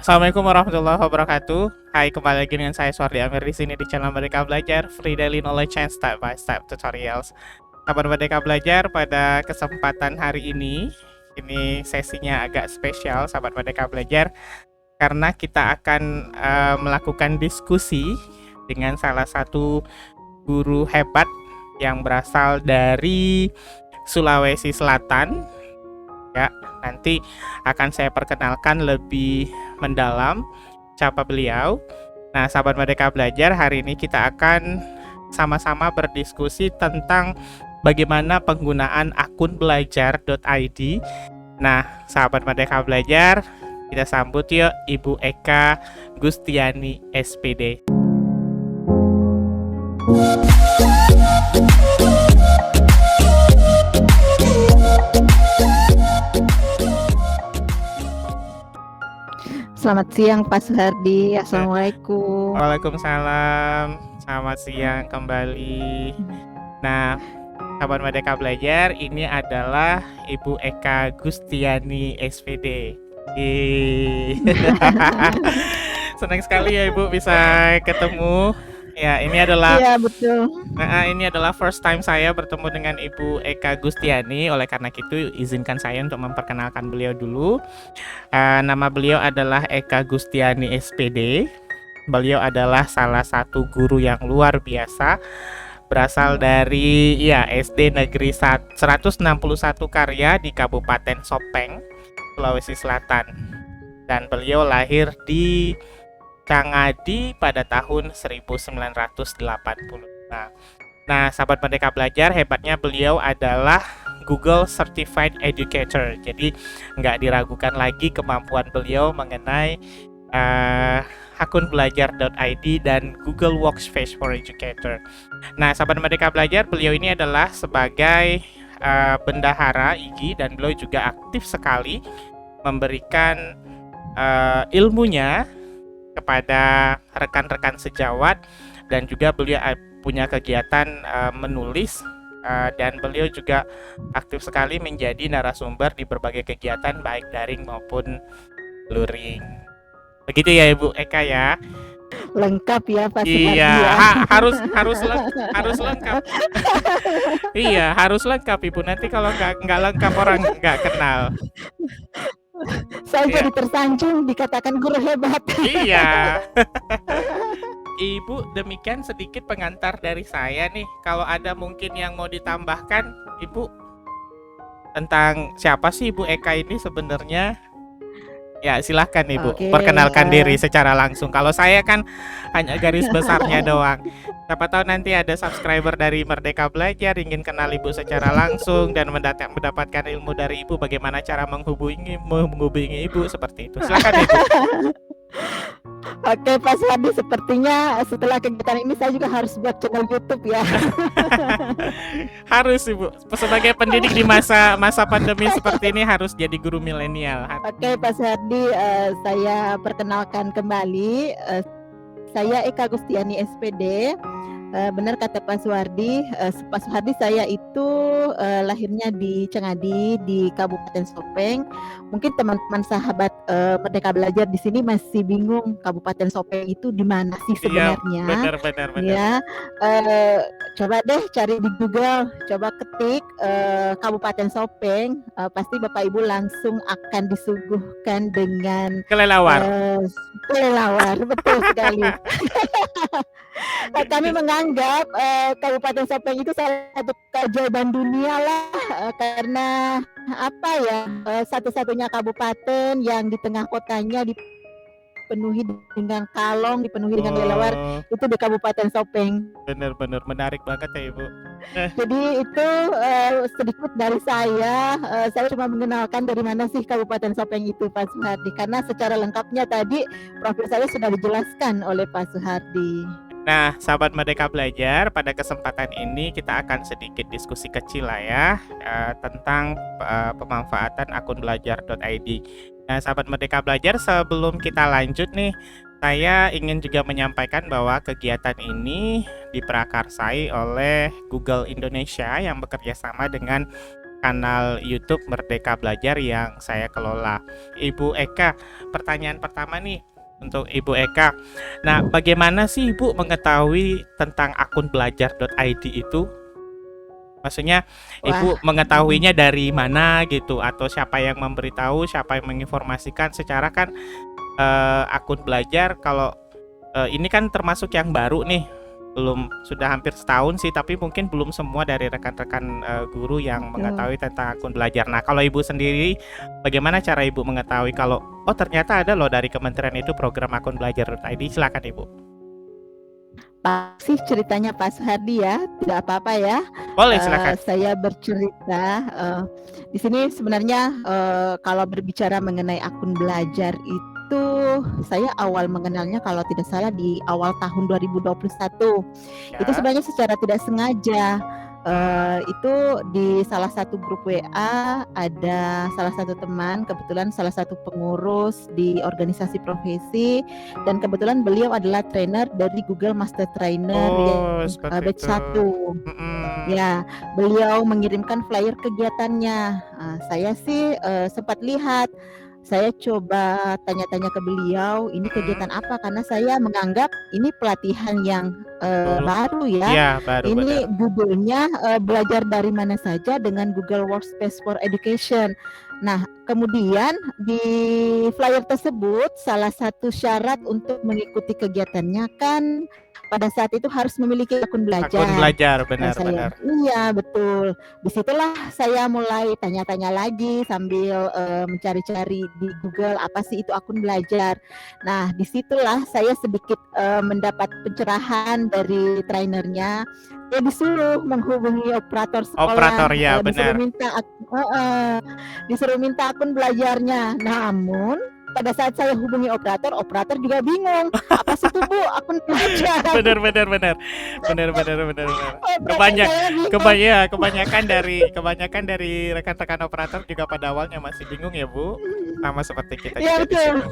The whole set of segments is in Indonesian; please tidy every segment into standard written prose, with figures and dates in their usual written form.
Assalamualaikum warahmatullahi wabarakatuh. Hai, kembali lagi dengan saya Suardi Amir di sini di channel Merdeka Belajar, Free Daily Knowledge and Step by Step Tutorials. Sahabat Merdeka Belajar, pada kesempatan hari ini sesinya agak spesial, sahabat Merdeka Belajar, karena kita akan melakukan diskusi dengan salah satu guru hebat yang berasal dari Sulawesi Selatan. Ya, nanti akan saya perkenalkan lebih mendalam siapa beliau. Nah, sahabat Merdeka Belajar, hari ini kita akan sama-sama berdiskusi tentang bagaimana penggunaan akun belajar.id. Nah, sahabat Merdeka Belajar, kita sambut yuk Ibu Eka Gustiani SPD. Selamat siang Pak Suhardi. Assalamualaikum. Waalaikumsalam. Selamat siang kembali. Nah, sahabat Merdeka Belajar, ini adalah Ibu Eka Gustiani SPD. Senang sekali ya Ibu bisa ketemu. Ya, ini adalah betul. Ini adalah first time saya bertemu dengan Ibu Eka Gustiani. Oleh karena itu, izinkan saya untuk memperkenalkan beliau dulu. Nama beliau adalah Eka Gustiani SPD. Beliau adalah salah satu guru yang luar biasa, berasal dari SD Negeri 161 Karya di Kabupaten Sopeng, Sulawesi Selatan. Dan beliau lahir di Cangadi pada tahun 1985. Nah, sahabat Merdeka Belajar, hebatnya beliau adalah Google Certified Educator. Jadi nggak diragukan lagi kemampuan beliau mengenai akun belajar.id dan Google Workspace for Educator. Nah, sahabat Merdeka Belajar, beliau ini adalah sebagai bendahara IGI dan beliau juga aktif sekali memberikan ilmunya kepada rekan-rekan sejawat, dan juga beliau punya kegiatan menulis, dan beliau juga aktif sekali menjadi narasumber di berbagai kegiatan baik daring maupun luring. Begitu ya Ibu Eka ya. Lengkap ya Pak Iya, Suhardi ya. harus lengkap. Iya, harus lengkap Ibu. Nanti kalau nggak lengkap orang nggak kenal. Saya jadi tersanjung dikatakan guru hebat. Iya. Ibu, demikian sedikit pengantar dari saya nih. Kalau ada mungkin yang mau ditambahkan, Ibu, tentang siapa sih Ibu Eka ini sebenarnya? Ya, silahkan Ibu, perkenalkan diri secara langsung. Kalau saya kan hanya garis besarnya doang. Siapa tahu nanti ada subscriber dari Merdeka Belajar ingin kenal Ibu secara langsung dan mendapatkan ilmu dari Ibu, bagaimana cara menghubungi Ibu, seperti itu. Silakan Ibu. Oke Pak Suhardi, sepertinya setelah kegiatan ini saya juga harus buat channel YouTube ya. Harus Ibu, sebagai pendidik di masa pandemi seperti ini harus jadi guru milenial. Oke Pak Suhardi, saya perkenalkan kembali. Saya Eka Gustiani SPD. Benar kata Pak Suhardi. Pak Suhardi, saya itu lahirnya di Cangadi di Kabupaten Sopeng. Mungkin teman-teman sahabat Merdeka Belajar di sini masih bingung Kabupaten Sopeng itu di mana sih sebenarnya? Benar. Ya, coba deh cari di Google, coba ketik Kabupaten Sopeng, pasti Bapak Ibu langsung akan disuguhkan dengan kelelawar. Betul sekali. Kami menganggap Kabupaten Sopeng itu salah satu keajaiban dunia lah, karena apa ya, satu-satunya kabupaten yang di tengah kotanya dipenuhi dengan kalong, dipenuhi dengan kelelawar, itu di Kabupaten Sopeng. Benar, menarik banget ya Ibu. Jadi itu sedikit dari saya cuma mengenalkan dari mana sih Kabupaten Sopeng itu Pak Suhardi, karena secara lengkapnya tadi profil saya sudah dijelaskan oleh Pak Suhardi. Nah, sahabat Merdeka Belajar, pada kesempatan ini kita akan sedikit diskusi kecil lah ya, tentang pemanfaatan akun belajar.id. Nah, sahabat Merdeka Belajar, sebelum kita lanjut nih, saya ingin juga menyampaikan bahwa kegiatan ini diprakarsai oleh Google Indonesia yang bekerja sama dengan kanal YouTube Merdeka Belajar yang saya kelola. Ibu Eka, pertanyaan pertama nih untuk Ibu Eka. Nah, bagaimana sih Ibu mengetahui tentang akun belajar.id itu? Maksudnya Wah, Ibu mengetahuinya dari mana gitu, atau siapa yang memberitahu, siapa yang menginformasikan? Secara kan akun belajar kalau ini kan termasuk yang baru nih, belum sudah hampir setahun sih, tapi mungkin belum semua dari rekan-rekan guru yang betul. mengetahui tentang akun belajar. Nah, kalau Ibu sendiri, bagaimana cara Ibu mengetahui kalau oh ternyata ada loh dari kementerian itu program akun belajar.id? Silakan Ibu. Pasti ceritanya Pak Suhardi ya, tidak apa-apa ya. Boleh silakan. Saya bercerita. Di sini sebenarnya kalau berbicara mengenai akun belajar itu, saya awal mengenalnya kalau tidak salah di awal tahun 2021. Itu Ya. sebenarnya secara tidak sengaja. Itu di salah satu grup WA ada salah satu teman, kebetulan salah satu pengurus di organisasi profesi, dan kebetulan beliau adalah trainer dari Google Master Trainer Oh, yang seperti batch itu. 1. Mm-mm. Ya, beliau mengirimkan flyer kegiatannya. Saya sih sempat lihat. Saya coba tanya-tanya ke beliau, ini Mm-mm. kegiatan apa? Karena saya menganggap ini pelatihan yang Betul. baru ya. Iya, baru benar. Ini judulnya belajar dari mana saja dengan Google Workspace for Education. Nah, kemudian di flyer tersebut salah satu syarat untuk mengikuti kegiatannya kan pada saat itu harus memiliki akun Akun belajar. belajar, Saya benar-benar. iya betul. Disitulah saya mulai tanya-tanya lagi sambil mencari-cari di Google apa sih itu akun belajar. Nah, disitulah saya sedikit mendapat pencerahan dari trainernya. Saya disuruh menghubungi operator Operator, sekolah, ya benar. disuruh minta akun belajarnya. Namun pada saat saya hubungi operator, operator juga bingung. Apa sih itu Bu akun belajar? Benar, benar, benar. Benar, benar, benar, benar. Operator Kebanyak saya bingung. kebanyakan dari rekan-rekan operator juga pada awalnya masih bingung ya, Bu. Sama seperti kita Iya juga di betul. sini.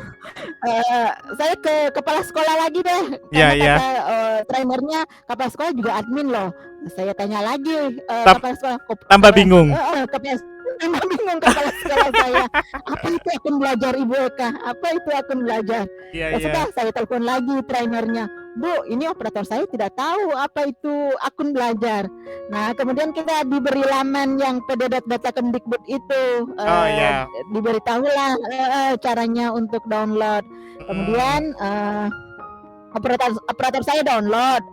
Saya ke kepala sekolah lagi deh, Iya, karena iya. kata trainernya kepala sekolah juga admin loh. Saya tanya lagi Tam- kepala sekolah, Tambah bingung. tambah bingung kepala sekolah saya. Apa itu akun belajar Ibu Eka? Apa itu akun belajar? Iya, Ya iya. sudah, saya telepon lagi trainernya. Bu, ini operator saya tidak tahu apa itu akun belajar. Nah, kemudian kita diberi laman yang pd.data.kemdikbud itu, Oh ya. diberitahulah caranya untuk download. Mm. Kemudian operator saya download,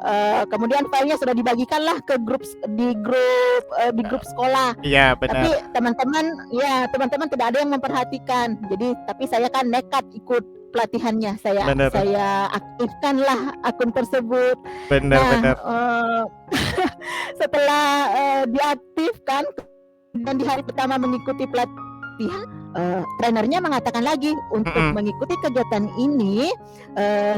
kemudian filenya sudah dibagikan lah ke di grup sekolah. Iya, Tapi benar. teman-teman tidak ada yang memperhatikan. Jadi tapi saya kan nekat ikut pelatihannya. Saya Benar. saya aktifkanlah akun tersebut. Benar, Nah, benar. setelah diaktifkan dan di hari pertama mengikuti pelatihan, trainernya mengatakan lagi untuk Mm-mm. mengikuti kegiatan ini,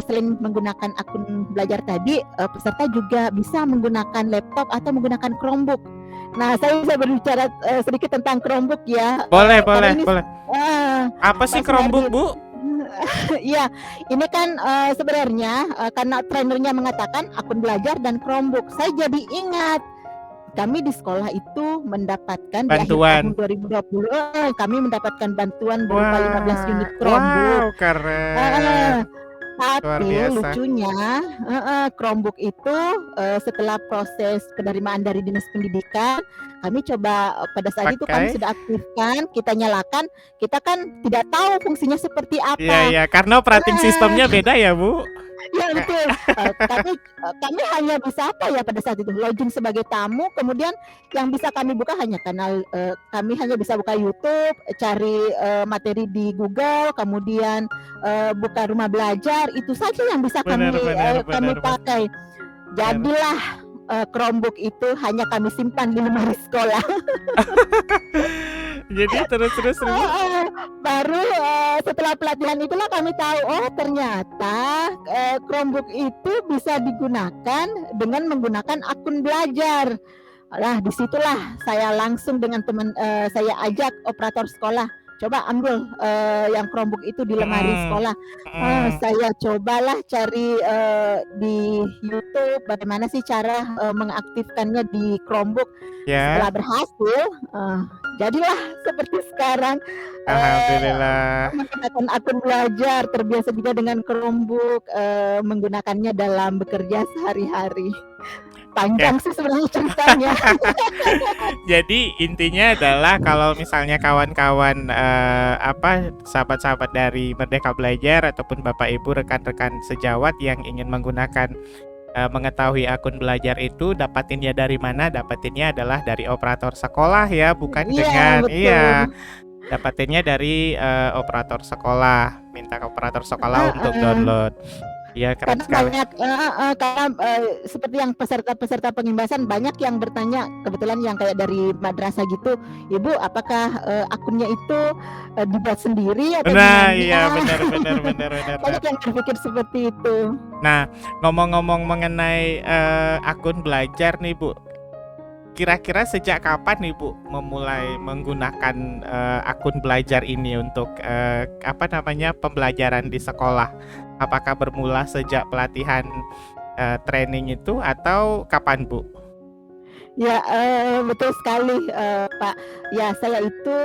selain menggunakan akun belajar tadi, peserta juga bisa menggunakan laptop atau menggunakan Chromebook. Nah, saya bisa berbicara sedikit tentang Chromebook ya, Boleh, karena boleh, ini boleh. Apa sih Pak Chromebook, Sunardi. Bu? Iya, ini kan sebenarnya karena trainernya mengatakan akun belajar dan Chromebook, saya jadi ingat kami di sekolah itu mendapatkan di akhir tahun Bantuan. 2020, kami mendapatkan bantuan berupa 15 unit Wah, Chromebook. wow, Uh, keren. Luar tapi biasa. lucunya Chromebook itu setelah proses penerimaan dari Dinas Pendidikan, kami coba pada saat itu kami Pakai? sudah aktifkan, kita nyalakan, kita kan tidak tahu fungsinya seperti Iya, apa. iya, karena operating sistemnya beda ya, Bu. Ya Kayak betul. Kami hanya bisa apa ya pada saat itu login sebagai tamu, kemudian yang bisa kami buka hanya kanal, kami hanya bisa buka YouTube, cari materi di Google, kemudian buka rumah belajar, itu saja yang bisa kami benar, benar, kami benar, pakai. benar. Jadilah Chromebook itu hanya kami simpan di lemari sekolah. Jadi terus Bu. Baru setelah pelatihan itulah kami tahu, oh ternyata Chromebook itu bisa digunakan dengan menggunakan akun belajar. Nah, disitulah saya langsung dengan teman saya ajak operator sekolah, coba ambil yang Chromebook itu di lemari Mm-mm. sekolah. Mm-mm. Saya cobalah cari di YouTube bagaimana sih cara mengaktifkannya di Chromebook. Ya. Setelah berhasil, Jadilah seperti sekarang, Alhamdulillah. menggunakan akun belajar, terbiasa juga dengan Chromebook, menggunakannya dalam bekerja sehari-hari. Ya. Panjang sih sebenarnya ceritanya. Jadi intinya adalah kalau misalnya kawan-kawan sahabat-sahabat dari Merdeka Belajar ataupun Bapak Ibu rekan-rekan sejawat yang ingin menggunakan mengetahui akun belajar itu dapatinnya dari mana? Dapatinnya adalah dari operator sekolah ya, bukan Iya, dengan betul. dapatinnya dari operator sekolah. Minta ke operator sekolah untuk Heeh. download. Iya, keren Karena sekali. banyak karena, seperti yang peserta-peserta pengimbasan banyak yang bertanya, kebetulan yang kayak dari madrasah gitu, "Ibu, apakah, akunnya itu, dibuat sendiri atau Nah, gimana?" iya benar benar benar benar. Banyak yang berpikir seperti itu. Nah, ngomong-ngomong mengenai akun belajar nih Bu, kira-kira sejak kapan nih Bu memulai menggunakan akun belajar ini untuk pembelajaran di sekolah? Apakah bermula sejak pelatihan training itu atau kapan Bu? Ya, betul sekali, Pak. Ya, saya itu,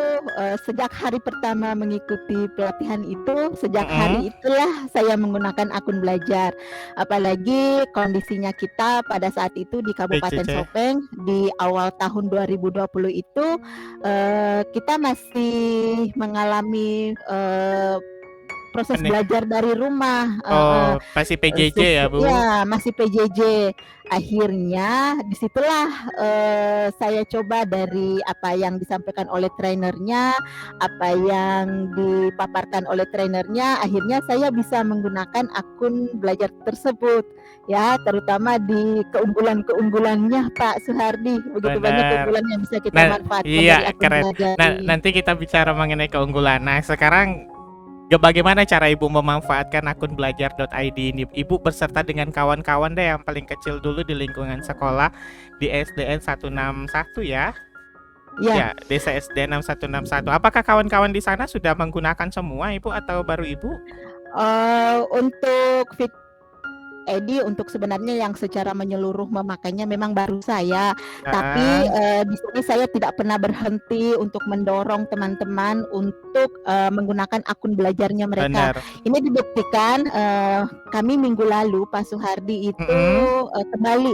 sejak hari pertama mengikuti pelatihan itu, sejak Mm-mm. hari itulah saya menggunakan akun belajar. Apalagi kondisinya kita pada saat itu di Kabupaten PJJ. Sopeng, di awal tahun 2020 itu, kita masih mengalami, proses Ini. belajar dari rumah, Oh, masih PJJ ya Bu? iya, masih PJJ. Akhirnya disitulah saya coba dari apa yang disampaikan oleh trainernya, apa yang dipaparkan oleh trainernya, akhirnya saya bisa menggunakan akun belajar tersebut, ya, terutama di keunggulan-keunggulannya Pak Suhardi, begitu banyak Benar. keunggulan yang bisa kita Nah, manfaatkan dari iya akun keren. belajar Nah, ini. nanti kita bicara mengenai keunggulan. Nah, sekarang bagaimana cara Ibu memanfaatkan akun belajar.id ini? Ibu berserta dengan kawan-kawan deh yang paling kecil dulu di lingkungan sekolah di SDN 161 ya. Ya. Ya, Desa SD 6161. Apakah kawan-kawan di sana sudah menggunakan semua Ibu atau baru Ibu? Untuk Edi untuk sebenarnya yang secara menyeluruh memakainya memang baru saya, tapi, Heeh, di sini saya tidak pernah berhenti untuk mendorong teman-teman untuk, menggunakan akun belajarnya mereka. benar. Ini dibuktikan, kami minggu lalu Pak Suhardi itu, Mm-mm. kembali,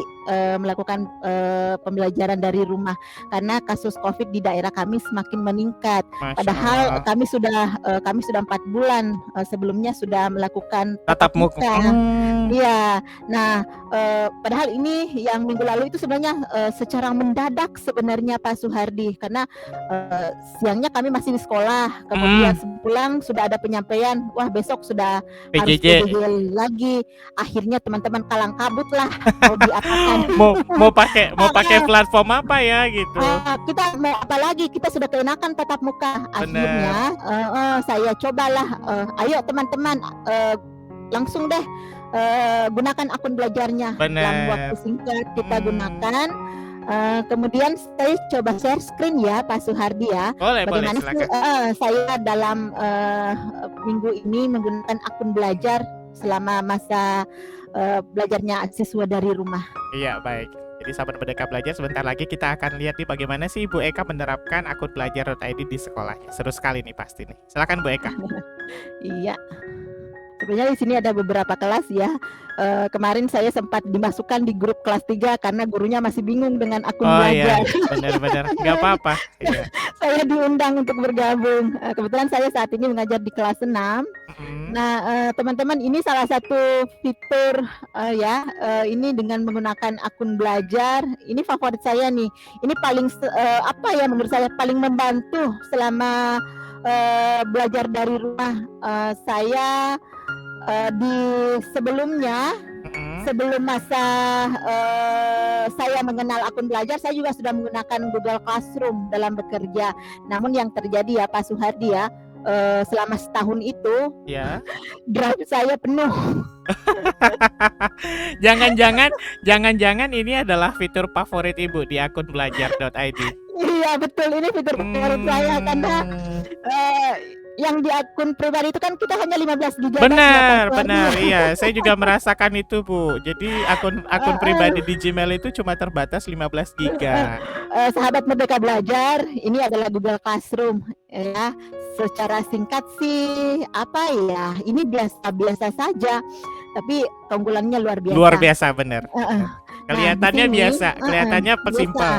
melakukan, pembelajaran dari rumah karena kasus Covid di daerah kami semakin meningkat. Masya Padahal Allah. kami sudah 4 bulan, sebelumnya sudah melakukan Tatap tatap muka. muka. Iya. Nah, padahal ini yang minggu lalu itu sebenarnya, secara mendadak sebenarnya Pak Suhardi, karena, siangnya kami masih di sekolah, kemudian pulang sudah ada penyampaian, wah besok sudah harus PJJ. PJJ lagi. Akhirnya teman-teman kalang kabutlah mau diapakan. Mau pakai platform apa ya gitu. Kita mau apa lagi, kita sudah keenakan tatap muka. Bener. Akhirnya, saya cobalah, ayo teman-teman, langsung deh, gunakan akun belajarnya. Dalam waktu Bener. singkat kita gunakan, kemudian saya coba share screen ya Pak Suhardi ya. Boleh Bagaimana sih, silakan. saya dalam, minggu ini menggunakan akun belajar selama masa, belajarnya siswa dari rumah. Iya, baik. Jadi sahabat Merdeka Belajar, sebentar lagi kita akan lihat nih bagaimana sih Ibu Eka menerapkan akun belajar.id di sekolahnya. Seru sekali nih pasti nih. Silakan Bu Eka. Iya. Sebenarnya di sini ada beberapa kelas ya. Kemarin saya sempat dimasukkan di grup kelas 3 karena gurunya masih bingung dengan akun Oh belajar. iya, benar-benar. Nggak apa-apa. Iya. Saya diundang untuk bergabung. Kebetulan saya saat ini mengajar di kelas 6. Mm-mm. Nah, teman-teman, ini salah satu fitur, ini dengan menggunakan akun belajar, ini favorit saya nih. Ini paling menurut saya paling membantu selama, belajar dari rumah. Saya, di sebelumnya, Mm-mm. sebelum masa, saya mengenal akun belajar, saya juga sudah menggunakan Google Classroom dalam bekerja. Namun yang terjadi ya Pak Suhardi ya, selama setahun itu Ya. drive saya penuh. Jangan-jangan ini adalah fitur favorit Ibu di akun belajar.id. Iya betul, ini fitur favorit saya karena, yang di akun pribadi itu kan kita hanya 15 GB ya Pak Benar, Suwardi. benar. Iya, saya juga merasakan itu, Bu. Jadi akun akun Heeh, pribadi di Gmail itu cuma terbatas 15 giga. sahabat Merdeka Belajar, ini adalah Google Classroom ya. Secara singkat sih apa ya, ini biasa-biasa saja, tapi keunggulannya luar Luar biasa. biasa, benar. Heeh. Nah, di Kelihatannya sini biasa, kelihatannya biasa. simpel.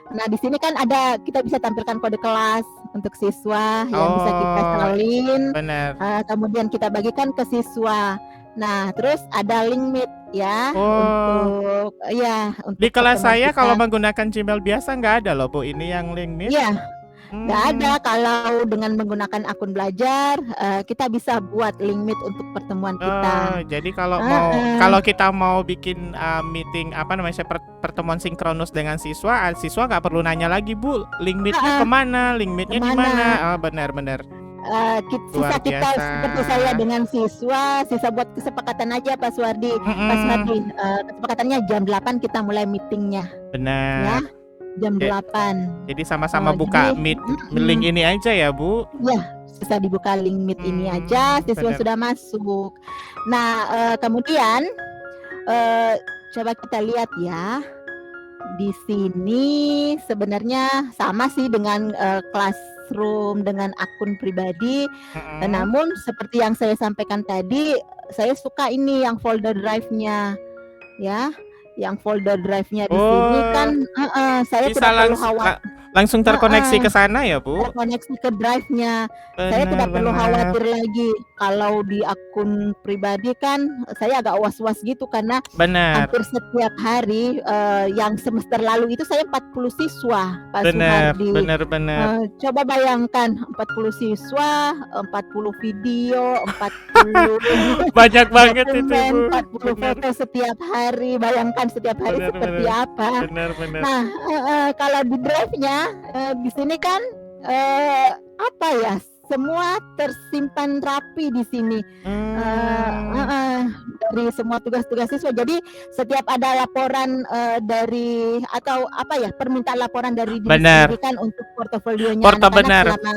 Nah, di sini kan ada kita bisa tampilkan kode kelas untuk siswa yang bisa kita Oh, salin, benar. kemudian kita bagikan ke siswa. Nah, terus ada link Meet ya Oh, di untuk kelas pertemuan saya kalau kita. menggunakan Gmail biasa nggak ada loh, Bu. Ini yang link Meet. Iya, nggak ada. Hmm. Kalau dengan menggunakan akun belajar, kita bisa buat link Meet untuk pertemuan Oh, kita. jadi kalau Heeh. kita mau bikin meeting apa namanya pertemuan sinkronus dengan siswa, siswa nggak perlu nanya lagi, Bu. Link meet-nya Heeh, kemana? Link meet-nya di kemana? mana? Oh, benar-benar Sisa luar kita biasa. seperti saya dengan siswa, sisa buat kesepakatan aja Pak Suwardi. Pak Suwardi, kesepakatannya jam 8 kita mulai meetingnya, ya, Benar. jam Ja- 8. Jadi sama-sama buka Jadi, meet link ini aja ya, Bu. ya, sisa dibuka link Meet ini aja, siswa Benar. sudah masuk. Nah, kemudian coba kita lihat ya. Di sini sebenarnya sama sih dengan Classroom dengan akun pribadi. Namun seperti yang saya sampaikan tadi, saya suka ini yang folder drive-nya ya. Yang folder drive-nya di sini kan saya Bisa tidak perlu langsung terkoneksi ke sana ya, Bu? terkoneksi ke drive-nya. Saya tidak perlu Benar-benar. khawatir lagi. Kalau di akun pribadi kan saya agak was-was gitu karena Benar. hampir setiap hari yang semester lalu itu saya 40 siswa Pak Benar, Suhardi. benar. Coba bayangkan 40 siswa, 40 video, 40 Banyak banget itu, dokumen, Bu. 40 foto setiap hari. Bayangkan setiap hari Benar, seperti apa. benar. Nah, kalau di drive-nya di sini kan apa ya? Semua tersimpan rapi di sini. Dari semua tugas-tugas siswa. Jadi setiap ada laporan dari atau apa ya permintaan laporan dari dinas Benar. pendidikan untuk portofolionya Porto anak-anak benar. selama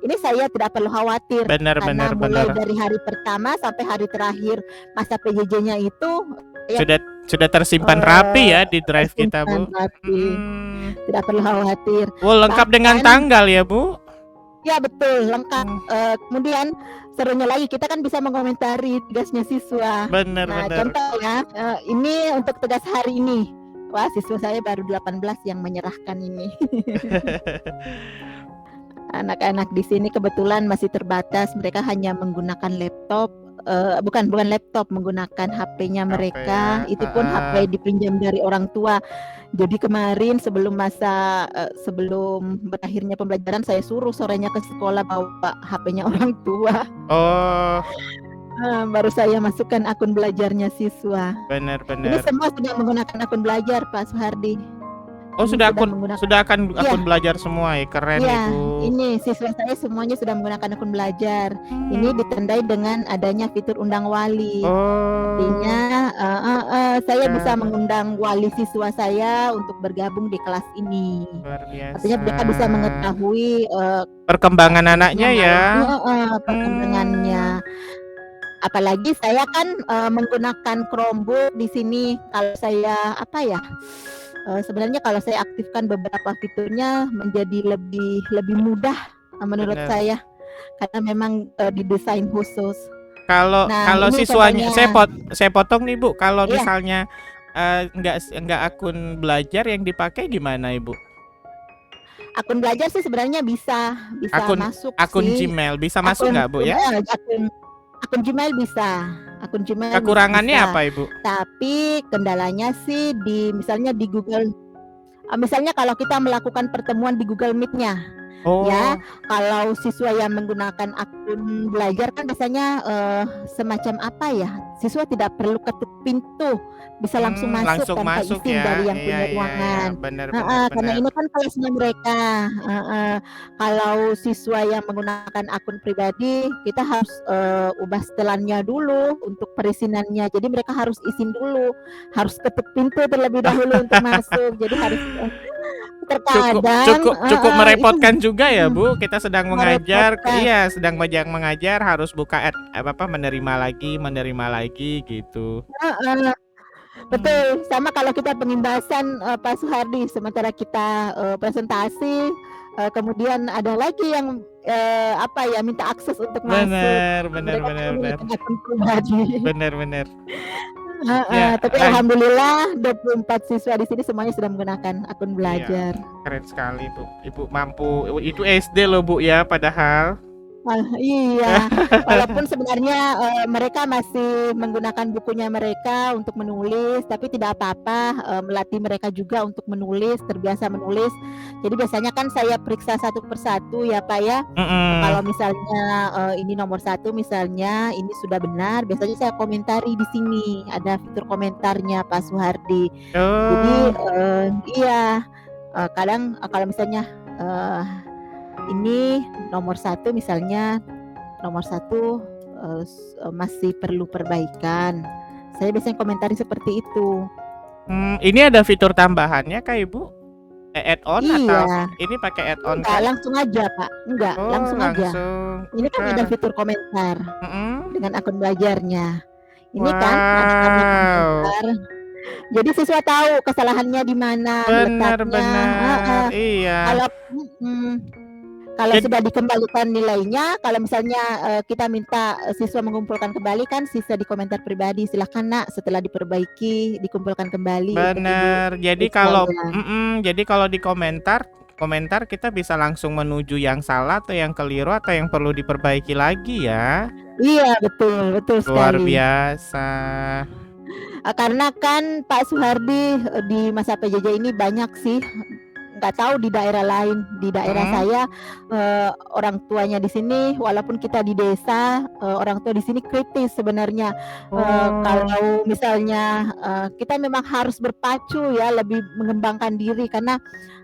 ini saya tidak perlu khawatir Benar, karena mulai benar. dari hari pertama sampai hari terakhir masa PJJ-nya itu Sudah tersimpan rapi ya di drive kita, Bu. tersimpan rapi. Tidak perlu khawatir. Oh, lengkap dengan tanggal ya, Bu? Ya betul, lengkap. Kemudian serunya lagi kita kan bisa mengomentari tugasnya siswa. Benar. Contoh ya, ini untuk tugas hari ini. Wah, siswa saya baru 18 yang menyerahkan ini. Anak-anak di sini kebetulan masih terbatas, mereka hanya menggunakan laptop, bukan laptop, menggunakan HP-nya mereka. Itu pun HP dipinjam dari orang tua. Jadi kemarin sebelum berakhirnya pembelajaran saya suruh sorenya ke sekolah bawa HP-nya orang tua. Oh. Baru saya masukkan akun belajarnya siswa. Benar. Ini semua sudah menggunakan akun belajar Pak Suhardi. Oh, Ini sudah akun belajar semua ya, keren ya, Ibu. Ini siswa saya semuanya sudah menggunakan akun belajar. Ini ditandai dengan adanya fitur undang wali. Artinya saya bisa mengundang wali siswa saya untuk bergabung di kelas ini. Luar biasa. Artinya mereka bisa mengetahui perkembangan anaknya ya. Perkembangannya. Apalagi saya kan menggunakan Chromebook di sini. Kalau saya sebenarnya kalau saya aktifkan beberapa fiturnya menjadi lebih mudah menurut saya karena memang didesain khusus. Kalau siswanya saya potong nih, Bu. Kalau misalnya enggak akun belajar yang dipakai gimana, Ibu? Akun belajar sih sebenarnya bisa masuk akun sih. Gmail bisa masuk nggak, Bu ya? Akun Gmail bisa. Akun Gmail kekurangannya bisa. apa, Ibu? Tapi kendalanya sih misalnya di Google. Misalnya kalau kita melakukan pertemuan di Google Meet-nya. Ya, kalau siswa yang menggunakan akun belajar kan biasanya semacam apa ya? Siswa tidak perlu ketuk pintu, bisa langsung masuk tanpa izin dari yang punya ruangan. Benar. Karena ini kan kelasnya mereka. Kalau siswa yang menggunakan akun pribadi, kita harus ubah setelannya dulu untuk perizinannya. Jadi mereka harus izin dulu, harus ketuk pintu terlebih dahulu untuk masuk. Jadi harus terkadang cukup itu merepotkan juga ya Bu. Kita sedang mengajar, merepotkan. iya sedang mengajar harus buka menerima lagi gitu. Heeh. Hmm. Betul, sama kalau kita pengimbasan, Pak Suhardi, sementara kita, presentasi, kemudian ada lagi yang, apa ya, minta akses untuk masuk, Bener bener mereka kan bener bener. menggunakan akun pribadi. Bener bener. Heeh, Ya, tapi alhamdulillah 24 siswa di sini semuanya sudah menggunakan akun iya, belajar. keren sekali Bu. Ibu mampu, itu SD loh Bu ya padahal. Iya, walaupun sebenarnya, mereka masih menggunakan bukunya mereka untuk menulis, tapi tidak apa-apa, melatih mereka juga untuk menulis, terbiasa menulis. Jadi biasanya kan saya periksa satu persatu ya, Pak, ya. Mhm. Kalau misalnya, ini nomor satu misalnya, ini sudah benar, biasanya saya komentari di sini, ada fitur komentarnya Pak Suhardi. Jadi, Oh, iya, kadang, kalau misalnya, eee, ini nomor satu misalnya, nomor satu, masih perlu perbaikan. Saya biasanya komentari seperti itu. ini ada fitur tambahannya kah Ibu? Add-on atau Iya, ini pakai add-on enggak, kah? langsung aja, Pak, enggak, Oh, langsung aja. langsung. Ini kan ada Keren. fitur komentar Mhm. dengan akun belajarnya. Ini kan anak-anak Wow, komentar, jadi siswa tahu kesalahannya di mana bener letaknya, bener, heeh. iya. Kalau mhm. Kalau Jad sudah dikembalikan nilainya, kalau misalnya, kita minta, siswa mengumpulkan kembali kan siswa di komentar pribadi, "Silakan Nak, setelah diperbaiki dikumpulkan kembali untuk Ibu bener. periksa ulang." Jadi kalau di komentar kita bisa langsung menuju yang salah atau yang keliru atau yang perlu diperbaiki lagi ya. Iya, betul, betul Luar sekali. biasa. Karena kan Pak Suhardi, di masa PJJ ini banyak sih, nggak tahu di daerah lain. Di daerah Mhm. saya, orang tuanya di sini walaupun kita di desa, orang tua di sini kritis sebenarnya. Oh, Kalau misalnya, kita memang harus berpacu ya, lebih mengembangkan diri karena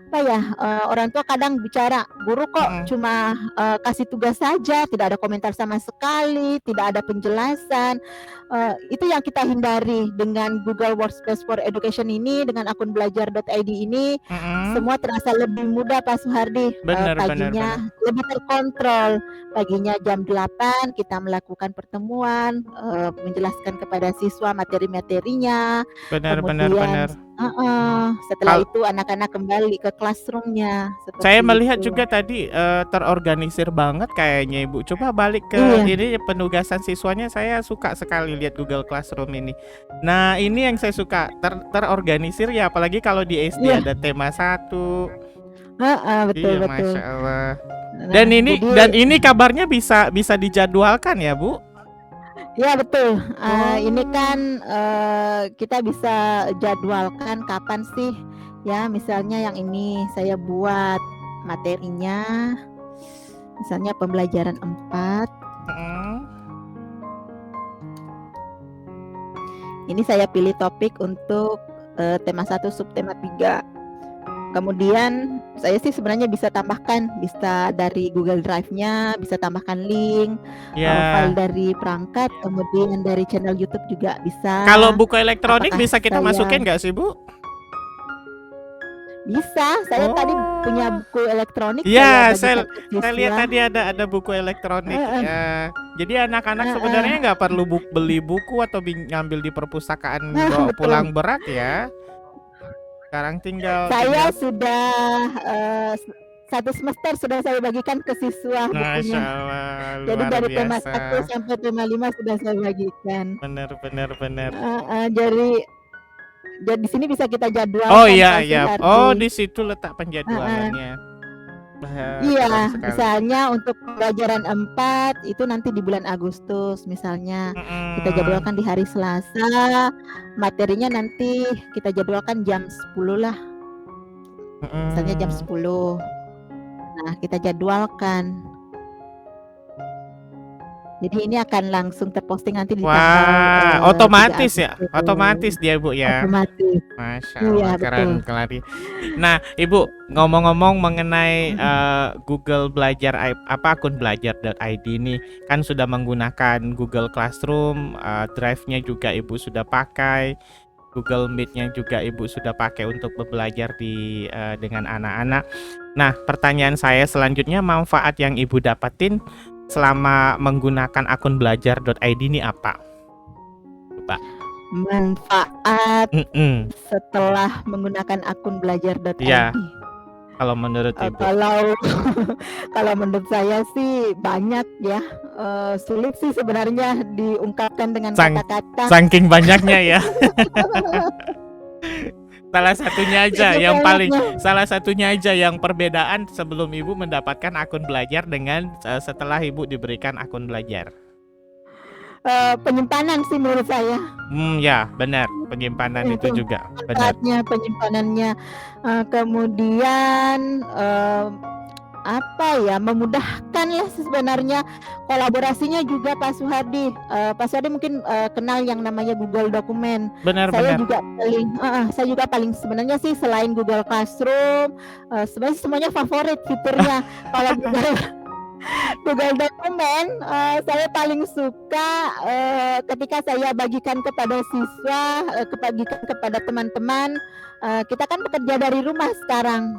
apa ya, orang tua kadang bicara, "Guru kok mhm. cuma, kasih tugas saja, tidak ada komentar sama sekali, tidak ada penjelasan." Itu yang kita hindari dengan Google Workspace for Education ini, dengan akun belajar.id ini, Mhm. semua terasa lebih mudah Pak Suhardi, Bener bener paginya bener. lebih terkontrol. Paginya jam 8 kita melakukan pertemuan, menjelaskan kepada siswa materi-materinya, Bener bener kemudian bener. heeh, setelah Kal itu anak-anak kembali ke classroom-nya, Saya seperti melihat itu. juga tadi, terorganisir banget kayaknya Ibu. Coba balik ke Iya, ini penugasan siswanya, saya suka sekali lihat Google Classroom ini. Nah, ini yang saya suka, terorganisir ya, apalagi kalau di SD iya, ada tema satu. heeh, betul, Iya, betul. Masya Allah. Nah, jadi Dan ini kabarnya bisa bisa dijadwalkan ya, Bu? ya betul, ini Oh. kan, kita bisa jadwalkan kapan sih, ya misalnya yang ini saya buat materinya, misalnya pembelajaran 4, Mhm. ini saya pilih topik untuk, tema 1 subtema 3. Kemudian saya sih sebenarnya bisa tambahkan, bisa dari Google Drive-nya, bisa tambahkan link, file Ya. dari perangkat, kemudian dari channel YouTube juga Kalau bisa. buku elektronik Apakah bisa kita saya masukin nggak sih, Bu? bisa, saya tadi punya Oh. buku elektronik saya Iya, bagikan ke saya lihat siswa. tadi ada buku elektronik, Heeh, ya. Jadi anak-anak heeh. sebenarnya nggak perlu beli buku atau ngambil di perpustakaan Nah, bawa betul. pulang berat ya. Sekarang tinggal Saya tinggal sudah, 1 semester sudah saya bagikan ke siswa Masya bukunya. Allah, Jadi luar dari tema biasa. 1 sampai tema 5 sudah saya bagikan. Bener bener bener. Heeh, jadi di sini bisa kita Oh, jadwalkan iya Pak iya. Oh, Suhardi. di situ letak Heeh. penjadwalannya. Keren Iya, sekali. misalnya untuk pembelajaran 4 itu nanti di bulan Agustus misalnya, kita Mhm, jadwalkan di hari Selasa, materinya nanti kita jadwalkan jam 10 lah, misalnya jam mhm. 10. Nah, kita jadwalkan. Jadi ini akan langsung terposting nanti di tanggal, Wah, 3 otomatis ya? Agustus, Otomatis dia, Bu, ya? otomatis. Masya Iya, Allah, betul. keren sekali. Nah, Ibu, ngomong-ngomong mengenai Google Belajar, akun belajar.id ini, kan sudah menggunakan Google Classroom, Drive-nya juga Ibu sudah pakai. Google Meet-nya juga Ibu sudah pakai untuk belajar dengan anak-anak. Nah, pertanyaan saya selanjutnya, manfaat yang Ibu dapatin selama menggunakan akun belajar.id ini apa? Coba. Manfaat Mm-mm. setelah menggunakan akun belajar.id. Iya, kalau menurut Ibu. Kalau menurut saya sih banyak ya. Sulit sih sebenarnya diungkapkan dengan kata-kata. Saking banyaknya ya. Salah satunya aja yang perbedaan sebelum Ibu mendapatkan akun belajar dengan setelah Ibu diberikan akun belajar. Penyimpanan sih menurut saya. Ya benar, penyimpanan itu juga benar. Penyimpanannya, kemudian memudahkan lah sebenarnya, kolaborasinya juga Pak Suhardi. Pak Suhardi mungkin kenal yang namanya Google Dokumen. Benar. Saya juga paling sebenarnya sih selain Google Classroom, sebenarnya semuanya favorit fiturnya. Kalau Google Dokumen, saya paling suka ketika saya bagikan kepada siswa, bagikan kepada teman-teman. Kita kan bekerja dari rumah sekarang.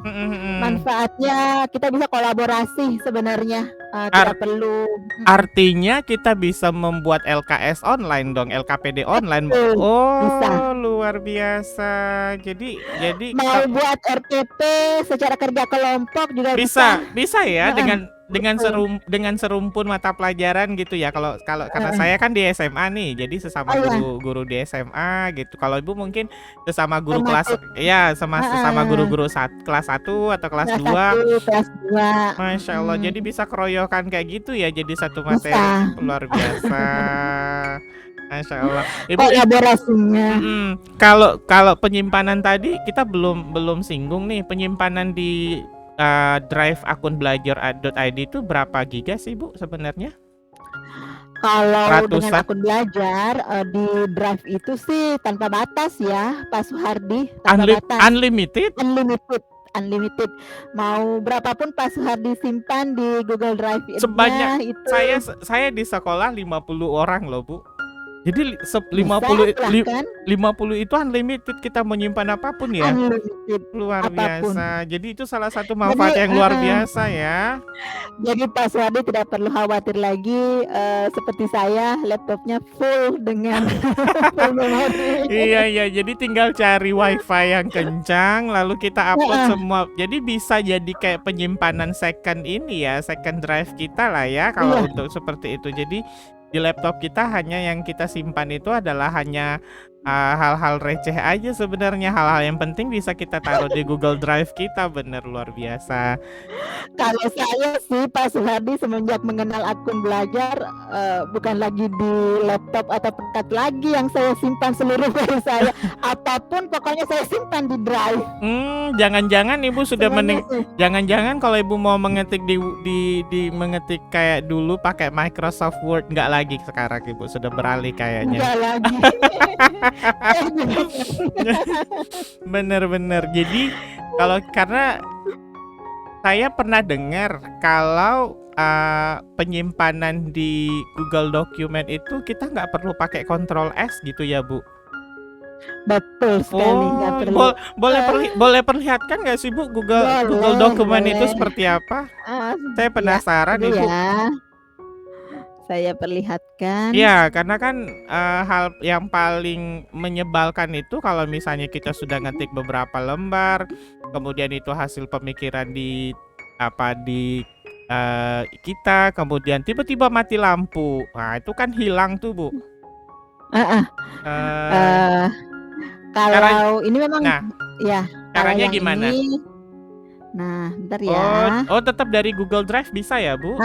Manfaatnya kita bisa kolaborasi sebenarnya, tidak perlu. Artinya kita bisa membuat LKS online dong, LKPD online. Bisa. Luar biasa. Jadi mau buat RPP secara kerja kelompok juga bisa ya, dengan serumpun mata pelajaran gitu ya. Kalau karena saya kan di SMA nih, jadi sesama guru di SMA gitu. Kalau Ibu mungkin sesama guru kelas sesama guru-guru kelas 1 atau kelas 2. Kelas 2. Masya Allah, jadi bisa keroyokan kayak gitu ya, jadi satu materi. Luar biasa. Masya Allah. Ibu, kolaborasinya. Kalau penyimpanan tadi kita belum singgung nih, penyimpanan di drive akun belajar.id itu berapa giga sih Bu sebenarnya? Kalau dengan akun belajar di drive itu sih tanpa batas ya Pak Suhardi, tanpa batas. Unlimited. Mau berapapun Pak Suhardi simpan di Google Drive sebanyak itu. Saya di sekolah 50 orang loh Bu. Jadi 50 itu unlimited, kita menyimpan apapun ya. Unlimited. Luar biasa. Jadi itu salah satu manfaat yang luar biasa ya. Jadi Pak Suhardi tidak perlu khawatir lagi seperti saya, laptopnya full dengan full memori. Iya, jadi tinggal cari wifi yang kencang lalu kita upload semua. Jadi bisa jadi kayak penyimpanan second drive kita lah ya kalau untuk seperti itu. Jadi di laptop kita hanya yang kita simpan itu adalah hanya hal-hal receh aja sebenarnya. Hal-hal yang penting bisa kita taruh di Google Drive kita. Bener, luar biasa. Kalau saya sih Pak Suhardi semenjak mengenal akun belajar, bukan lagi di laptop atau perangkat lagi yang saya simpan seluruh file saya. Apapun pokoknya saya simpan di Drive. Jangan-jangan Ibu sudah jangan-jangan kalau Ibu mau mengetik di mengetik kayak dulu pakai Microsoft Word, nggak lagi sekarang Ibu sudah beralih kayaknya. Nggak lagi. Bener. Jadi karena saya pernah dengar kalau penyimpanan di Google Document itu kita nggak perlu pakai Ctrl S gitu ya Bu? Betul sekali. Boleh perlihatkan nggak sih Bu Google Document itu seperti apa? Saya penasaran Ibu. Saya perlihatkan. Ya, karena kan hal yang paling menyebalkan itu kalau misalnya kita sudah ngetik beberapa lembar, kemudian itu hasil pemikiran kita, kemudian tiba-tiba mati lampu. Nah, itu kan hilang tuh Bu. Kalau ini memang caranya gimana? Nah, bentar ya. Tetap dari Google Drive bisa ya, Bu?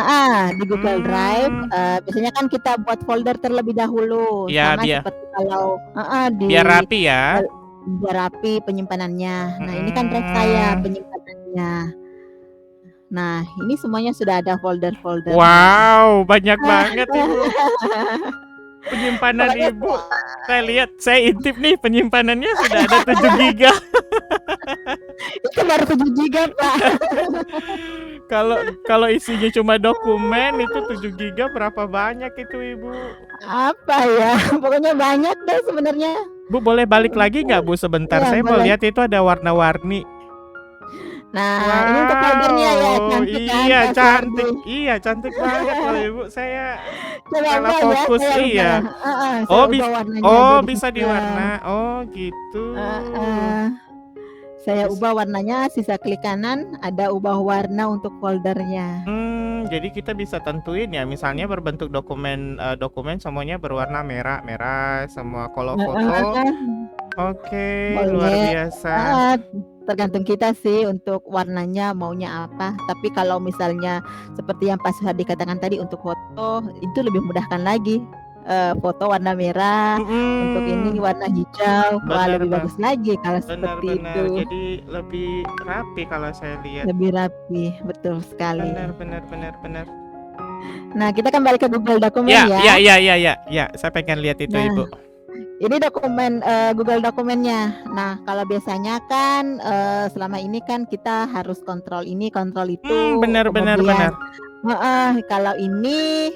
Di Google Drive, biasanya kan kita buat folder terlebih dahulu. Ya, seperti kalau biar rapi ya. Biar rapi penyimpanannya. Nah, ini kan drive saya penyimpanannya. Nah, ini semuanya sudah ada folder-folder. Wow, banyak banget Ibu. Penyimpanan Ibu. Saya lihat, saya intip nih penyimpanannya sudah ada 7 giga. Itu baru 7 giga, Pak. Kalau isinya cuma dokumen itu 7 giga berapa banyak itu Ibu? Apa ya? Pokoknya banyak deh sebenarnya. Bu boleh balik lagi nggak Bu sebentar? Iya, Saya mau boleh. lihat itu ada warna-warni. Nah, ini untuk foldernya ya, Wow, cantik kan iya Pak Suhardi? cantik, iya cantik banget loh Ibu. Saya Coba salah ubah ya, fokus, saya ubah. iya. Saya Oh ubah bisa, warnanya oh jadi bisa hitam. diwarna. Oh gitu. Heeh. Saya Bis- ubah warnanya, sisa klik kanan, ada ubah warna untuk foldernya. jadi kita bisa tentuin ya, misalnya berbentuk dokumen semuanya berwarna merah, merah semua. Kalau foto, Heeh, oke, luar boleh. biasa. Heeh, tergantung kita sih untuk warnanya maunya apa. Tapi kalau misalnya seperti yang Pak Suhardi katakan tadi untuk foto itu lebih mudahkan lagi. Foto warna merah, untuk ini Mm-mm. warna hijau. Wah, Bener lebih bang, bagus lagi kalau seperti benar-benar. itu. Jadi lebih rapi kalau saya lihat. Lebih rapi, betul sekali. Benar, benar, benar, benar. Nah, kita kembali ke Google Dokumen Ya, ya, ya. ya, ya, ya, ya. Saya pengen lihat itu Nah, Ibu. ini dokumen Google Dokumennya. Nah, kalau biasanya kan selama ini kan kita harus kontrol ini, kontrol itu, Benar, benar, benar. kemudian kalau ini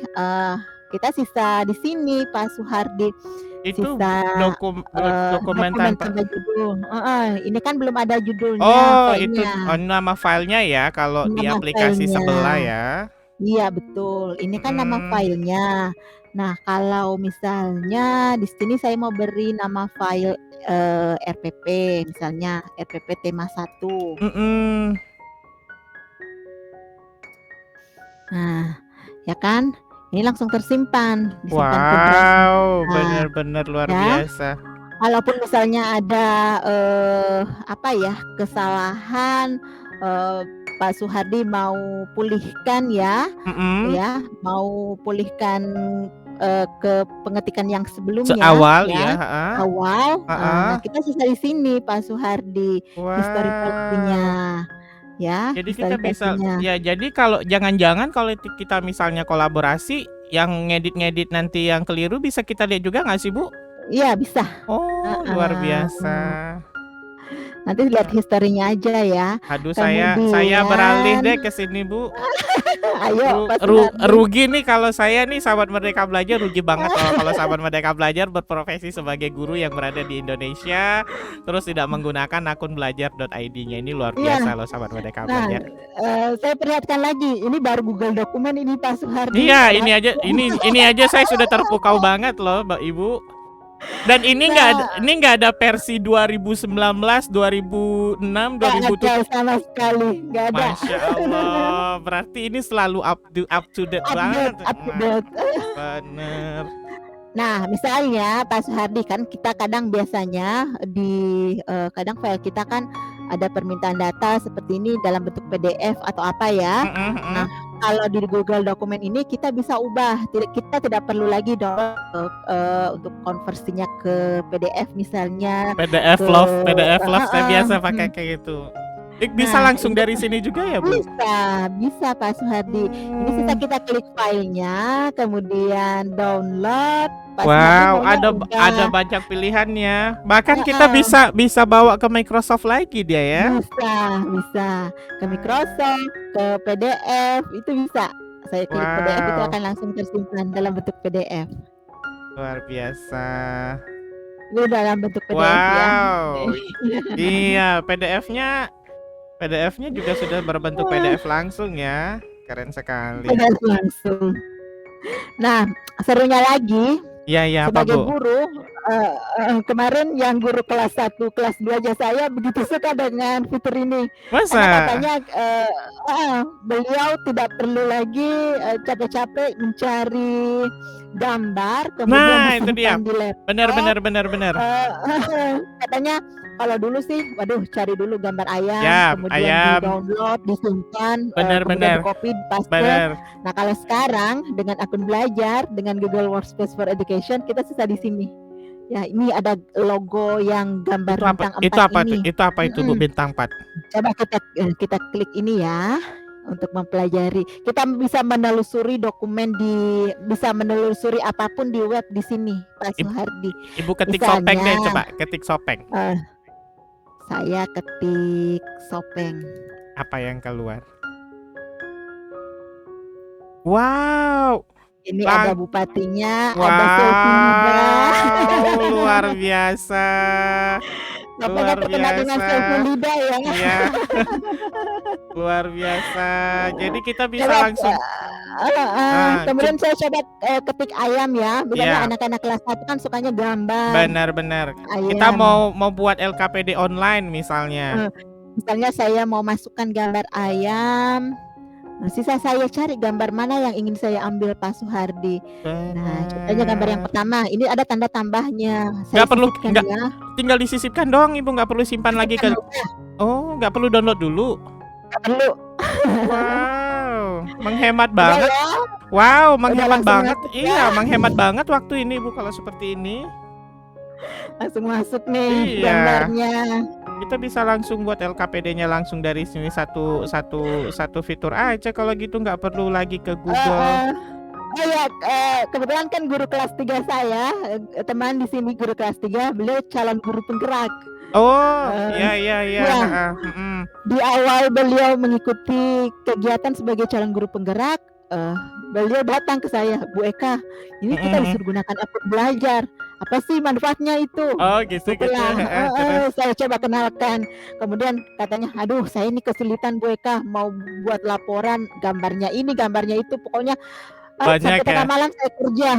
kita sisa di sini Pak Suhardi, Itu sisa dokumen dokumen tanpa. tanpa judul. Ini kan belum ada judulnya, Oh, itu filenya, nama filenya ya kalau di nama aplikasi filenya. sebelah ya. Iya betul, ini kan nama Mm, filenya. Nah, kalau misalnya di sini saya mau beri nama file RPP, misalnya RPP tema 1. mm-mm. Nah, ya kan? Ini langsung tersimpan, disimpan ke drive. Wow, Nah, benar-benar luar ya. biasa. Walaupun misalnya ada kesalahan, Pak Suhardi mau pulihkan ya, Mm-mm. mau pulihkan ke pengetikan yang sebelumnya Seawal ya, ya, heeh. awal, Heeh. nah kita sisa di sini Pak Suhardi, history Wow. passnya, ya, Jadi kita history bisa passnya. ya, jadi kalau jangan-jangan kalau kita misalnya kolaborasi yang ngedit-ngedit nanti yang keliru bisa kita lihat juga nggak sih Bu? Iya bisa, Oh, luar biasa. heeh, nanti lihat historinya aja ya. Aduh, saya beralih Kemudian deh ke sini Bu. ayo Pak Suhardi. Rugi nih kalau saya nih sahabat Merdeka Belajar, rugi banget kalau sahabat Merdeka Belajar berprofesi sebagai guru yang berada di Indonesia terus tidak menggunakan akun belajar.id-nya. Ini luar Iya, biasa loh sahabat Merdeka nah, Belajar. saya perlihatkan lagi, ini baru Google Dokumen ini Pak Suhardi, Iya, padahal ini aja saya sudah terpukau banget loh, Mbak Ibu. Dan nah, ini nggak ada versi 2019, 2006, nggak ada 2007. sama sekali, nggak ada. Masya Allah, berarti ini selalu up to date banget. Up to Nah, date. bener. Nah, misalnya Pak Suhardi kan kita kadang biasanya kadang file kita kan ada permintaan data seperti ini dalam bentuk PDF atau apa ya. Mm-mm, Nah, mm. kalau di Google Dokumen ini kita bisa ubah. Kita tidak perlu lagi download untuk konversinya ke PDF misalnya PDF ke Love, PDF Love saya heeh, biasa pakai kayak gitu. Bisa Nah, langsung dari sini juga ya, Bu? bisa Pak Suhardi. Ini sisa Hmm. kita klik filenya, kemudian download. Pak Suhardi Wow, maunya ada udah banyak pilihannya. Bahkan kita heeh, bisa bawa ke Microsoft lagi dia ya. bisa ke Microsoft, ke PDF itu bisa. Saya klik PDF itu Wow, akan langsung tersimpan dalam bentuk PDF. luar biasa. Ini dalam bentuk PDF ya. Wow. Iya, PDF-nya juga sudah berbentuk PDF langsung ya. Keren sekali. PDF langsung. Nah, serunya lagi Iya, iya, apa, sebagai Bu? guru, kemarin yang guru kelas 1, kelas 2 aja saya begitu suka dengan fitur ini. Karena Masa? katanya beliau tidak perlu lagi capek-capek mencari gambar kemudian Nah, itu dia. disimpan di Benar, laptop. benar, benar, benar. Katanya kalau dulu sih, waduh cari dulu gambar ayam, Ya, kemudian ayam. di-download, disimpan, Benar, kemudian benar. di-copy, di-paste. Benar. Nah, kalau sekarang dengan akun belajar, dengan Google Workspace for Education, kita sisa di sini. Ya, ini ada logo yang gambar bintang 4 ini. Itu apa itu, Bu, bintang 4? Coba kita klik ini ya untuk mempelajari. Kita bisa menelusuri dokumen bisa menelusuri apapun di web di sini, Pak Suhardi. Ibu ketik Sopeng deh, Misalnya, coba ketik Sopeng. saya ketik Sopeng. Apa yang keluar? Wow. Ini ada bupatinya, ada Wow, selfie juga. luar luar biasa. Apakah Luar terkenal dengan biasa. selfie lidah ya? Iya, luar biasa. Jadi kita bisa Coba, langsung kemudian coba saya coba ketik ayam ya. Biasanya ya, anak-anak kelas 1 kan sukanya gambar benar-benar. Kita ayam. mau buat LKPD online misalnya. Misalnya saya mau masukkan gambar ayam, sisa saya cari gambar mana yang ingin saya ambil Pak Suhardi. Nah, contohnya gambar yang Benar. pertama, ini ada tanda tambahnya. Saya Nggak perlu, sisipkan nggak ya. tinggal disisipkan doang, Ibu, nggak perlu simpan lagi Sisipkan ke. udah, Oh, nggak perlu download dulu. nggak perlu. Wow, menghemat Udah banget. ya, Wow, udah menghemat langsung banget. masuk Iya, ya. menghemat banget waktu ini, Bu, kalau seperti ini. Langsung masuk nih Iya. gambarnya. Kita bisa langsung buat LKPD-nya langsung dari sini satu fitur aja kalau gitu, nggak perlu lagi ke Google. Oh ya, kebetulan kan guru kelas 3 saya, teman di sini guru kelas 3, beliau calon guru penggerak. Oh, Eh, iya, ya, heeh, mm-mm. di awal beliau mengikuti kegiatan sebagai calon guru penggerak, beliau datang ke saya, Bu Eka, ini kita Mm-mm. disuruh gunakan akun belajar. Apa sih manfaatnya itu? Oh, gitu, Syukurlah, heeh, terus saya coba kenalkan. Kemudian katanya, aduh saya ini kesulitan Bu Eka, mau buat laporan, gambarnya ini, gambarnya itu, pokoknya banyak sampai ya? tengah malam saya kerja,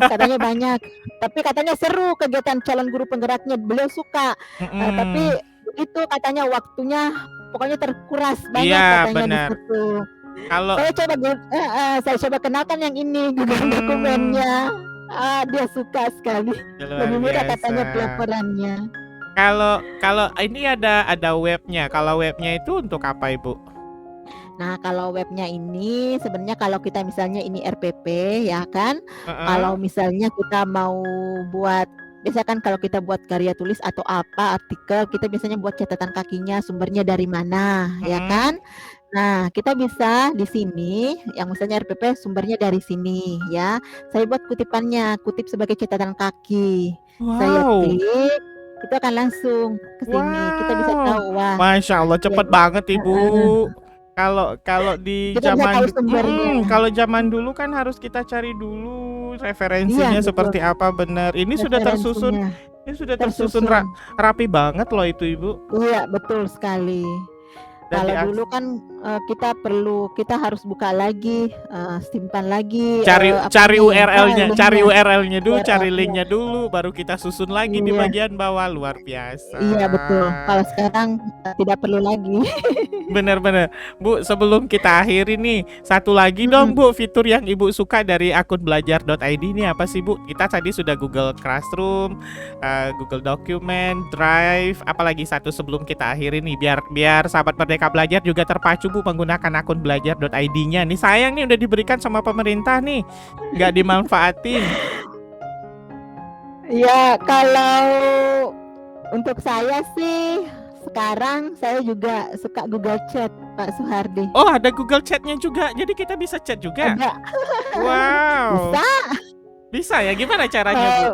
katanya banyak. Tapi katanya seru kegiatan calon guru penggeraknya, beliau suka. Tapi Mm-mm. begitu katanya waktunya pokoknya terkuras banyak Iya, katanya di benar. situ. Kalau Saya coba kenalkan yang ini Google dokumennya. Dia suka sekali. luar Lebih mudah biasa. katanya pelaporannya. Kalau ini ada webnya. Kalau webnya itu untuk apa, Ibu? Nah, kalau webnya ini sebenarnya kalau kita misalnya ini RPP ya kan, Heeh. kalau misalnya kita mau buat biasa kan kalau kita buat karya tulis atau apa artikel, kita biasanya buat catatan kakinya sumbernya dari mana, ya Mm-mm. kan? Nah, kita bisa di sini yang misalnya RPP sumbernya dari sini ya. Saya buat kutipannya, kutip sebagai catatan kaki. Saya Wow, klik, itu akan langsung ke sini. Kita bisa wow, tahu wah, Masya Allah ya, cepet banget, Ibu. heeh, Kalau di kita bisa tahu sumbernya. kalau zaman dulu kan harus kita cari dulu Iya, referensinya betul. seperti apa, bener. Ini sudah tersusun, Referensinya tersusun tersusun. rapi banget loh itu, Ibu. Iya, betul sekali. Dan Kalau dulu kan kita harus buka lagi, simpan lagi cari linknya, URL-nya dulu, cari URL-nya. linknya dulu, baru kita susun lagi di Iya, bagian bawah. Luar biasa. iya betul. Kalau sekarang tidak perlu lagi. Bener-bener, Bu, sebelum kita akhiri nih, satu lagi dong, Bu, fitur yang Ibu suka dari akun belajar.id ini apa sih, Bu? Kita tadi sudah Google Classroom, Google Document, Drive, apalagi satu sebelum kita akhiri nih, biar sahabat Merdeka Belajar juga terpacu, Bu, menggunakan akun belajar.id-nya. Nih sayang nih udah diberikan sama pemerintah nih, nggak dimanfaatin. Ya, kalau untuk saya sih sekarang saya juga suka Google Chat, Pak Suhardi. Oh, ada Google Chat-nya juga, jadi kita bisa chat juga. Ada. Wow, Bisa. bisa ya? Gimana caranya, Bu?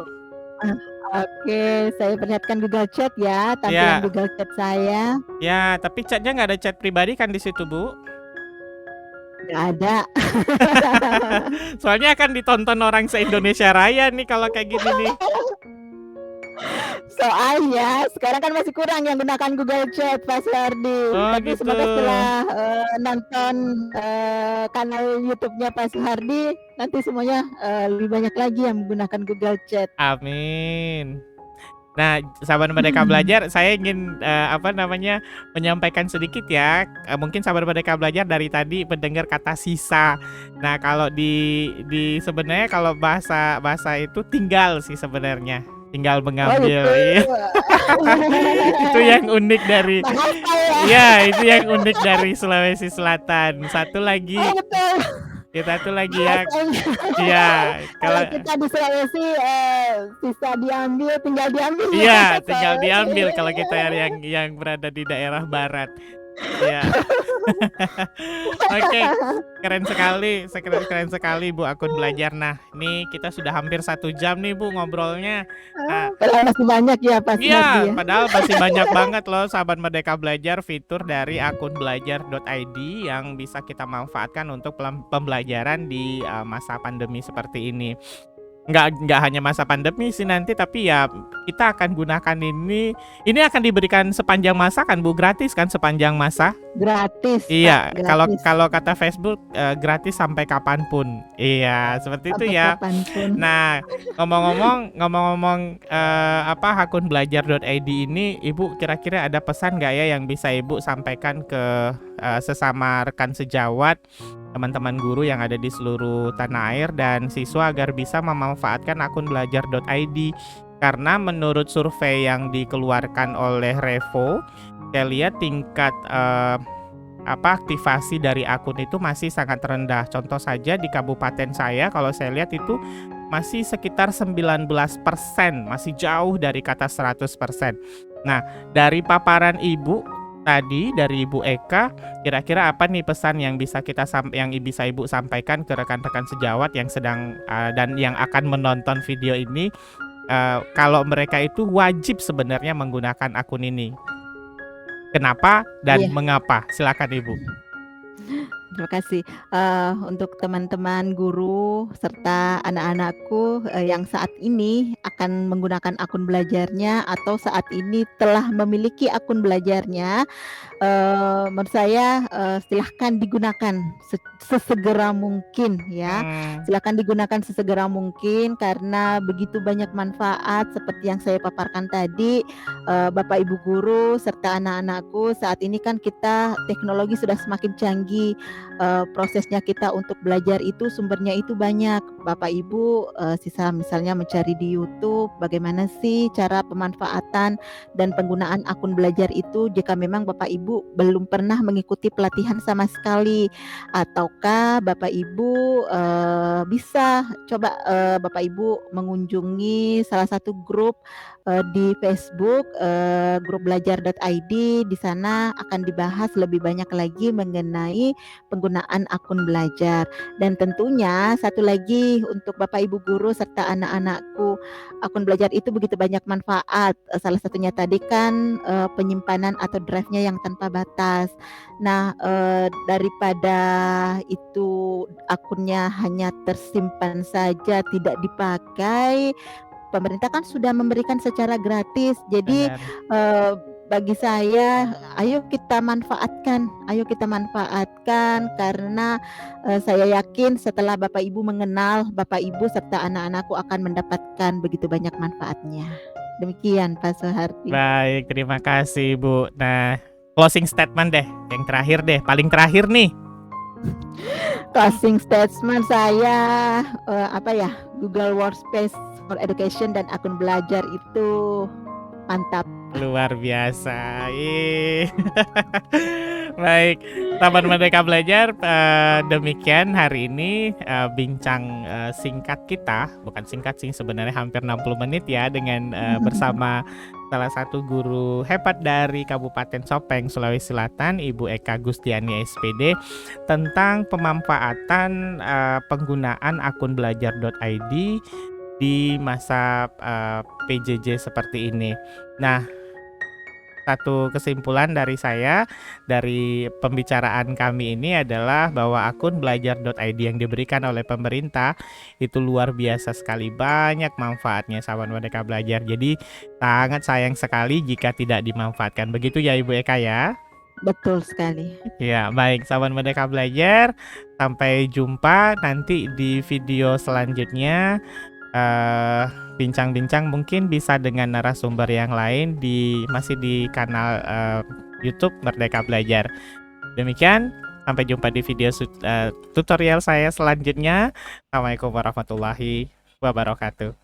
Oke, saya perlihatkan Google Chat ya, tampilan Ya. Google Chat saya. Ya, tapi chatnya nggak ada chat pribadi kan di situ, Bu? Nggak ada. Soalnya akan ditonton orang se-Indonesia Raya nih kalau kayak gini nih. Soalnya sekarang kan masih kurang yang gunakan Google Chat, Pak Suhardi. Oh, Tapi gitu. semoga setelah nonton kanal YouTube-nya Pak Suhardi, nanti semuanya lebih banyak lagi yang menggunakan Google Chat. Amin. Nah, sahabat Merdeka Belajar, saya ingin menyampaikan sedikit ya. Mungkin sahabat Merdeka Belajar dari tadi mendengar kata sisa. Nah, kalau di sebenarnya kalau bahasa itu tinggal sih sebenarnya. Tinggal mengambil. Iya. Itu yang unik dari Bahasa ya. Iya, itu yang unik dari Sulawesi Selatan. Satu lagi Betul. Satu lagi ya. Bahasanya. Iya, Kalau kita di Sulawesi sisa diambil, tinggal diambil. iya, tinggal diambil kalau kita yang berada di daerah barat. Iya. Oke, keren sekali Bu akun belajar. Nah, ini kita sudah hampir 1 jam nih Bu ngobrolnya. Nah, Padahal masih banyak ya Pak Suhardi iya, ya. padahal masih banyak banget loh sahabat Merdeka Belajar fitur dari akun belajar.id yang bisa kita manfaatkan untuk pembelajaran di masa pandemi seperti ini. nggak hanya masa pandemi sih nanti, tapi ya kita akan gunakan ini akan diberikan sepanjang masa kan Bu, gratis kan sepanjang masa? Gratis, Pak, Iya, kalau gratis kalau kata Facebook, gratis sampai kapanpun. Iya, seperti itu sampai ya. kapanpun. Nah, ngomong-ngomong, akun belajar.id ini, Ibu kira-kira ada pesan nggak ya yang bisa Ibu sampaikan ke, sesama rekan sejawat, teman-teman guru yang ada di seluruh tanah air dan siswa agar bisa memanfaatkan akun belajar.id? Karena menurut survei yang dikeluarkan oleh Revo, saya lihat tingkat, aktivasi dari akun itu masih sangat rendah. Contoh saja di kabupaten saya kalau saya lihat itu masih sekitar 19%, masih jauh dari kata 100%. Nah, dari paparan Ibu tadi, dari Ibu Eka, kira-kira apa nih pesan yang bisa Ibu sampaikan ke rekan-rekan sejawat yang sedang, dan yang akan menonton video ini, kalau mereka itu wajib sebenarnya menggunakan akun ini? Kenapa dan Iya. mengapa? Silakan Ibu. Terima kasih, untuk teman-teman guru serta anak-anakku, yang saat ini akan menggunakan akun belajarnya atau saat ini telah memiliki akun belajarnya, menurut saya, silahkan digunakan sesegera mungkin ya. Mmm, Silahkan digunakan sesegera mungkin karena begitu banyak manfaat seperti yang saya paparkan tadi, Bapak Ibu guru serta anak-anakku, saat ini kan kita teknologi sudah semakin canggih, prosesnya kita untuk belajar itu sumbernya itu banyak. Bapak Ibu, misalnya mencari di YouTube bagaimana sih cara pemanfaatan dan penggunaan akun belajar itu jika memang Bapak Ibu belum pernah mengikuti pelatihan sama sekali, ataukah Bapak Ibu, bisa coba, Bapak Ibu mengunjungi salah satu grup, di Facebook, grup belajar.id. Di sana akan dibahas lebih banyak lagi mengenai penggunaan akun belajar. Dan tentunya satu lagi untuk Bapak Ibu guru serta anak-anakku, akun belajar itu begitu banyak manfaat, salah satunya tadi kan, penyimpanan atau drive-nya yang tanpa batas. Nah, daripada itu akunnya hanya tersimpan saja tidak dipakai, pemerintah kan sudah memberikan secara gratis. Jadi, benar. eee, bagi saya ayo kita manfaatkan karena, saya yakin setelah Bapak Ibu mengenal, Bapak Ibu serta anak-anakku akan mendapatkan begitu banyak manfaatnya. Demikian Pak Soehardi. Baik, terima kasih Ibu. Nah, closing statement deh, yang terakhir deh, paling terakhir nih. Closing statement saya, Google Workspace for Education dan akun belajar itu mantap. Luar biasa. Baik, Taman Merdeka Belajar, demikian hari ini, bincang, singkat kita, bukan singkat sih sebenarnya hampir 60 menit ya dengan, bersama salah satu guru hebat dari Kabupaten Sopeng, Sulawesi Selatan, Ibu Eka Gustiani SPD, tentang pemanfaatan, penggunaan akun belajar.id di masa, PJJ seperti ini. Nah, satu kesimpulan dari saya, dari pembicaraan kami ini adalah bahwa akun belajar.id yang diberikan oleh pemerintah itu luar biasa sekali, banyak manfaatnya sahabat Merdeka Belajar. Jadi sangat sayang sekali jika tidak dimanfaatkan. Begitu ya Ibu Eka ya? Betul sekali. Ya, baik sahabat Merdeka Belajar, sampai jumpa nanti di video selanjutnya. Bincang-bincang mungkin bisa dengan narasumber yang lain masih di kanal, YouTube Merdeka Belajar. Demikian, sampai jumpa di video tutorial saya selanjutnya. Assalamualaikum warahmatullahi wabarakatuh.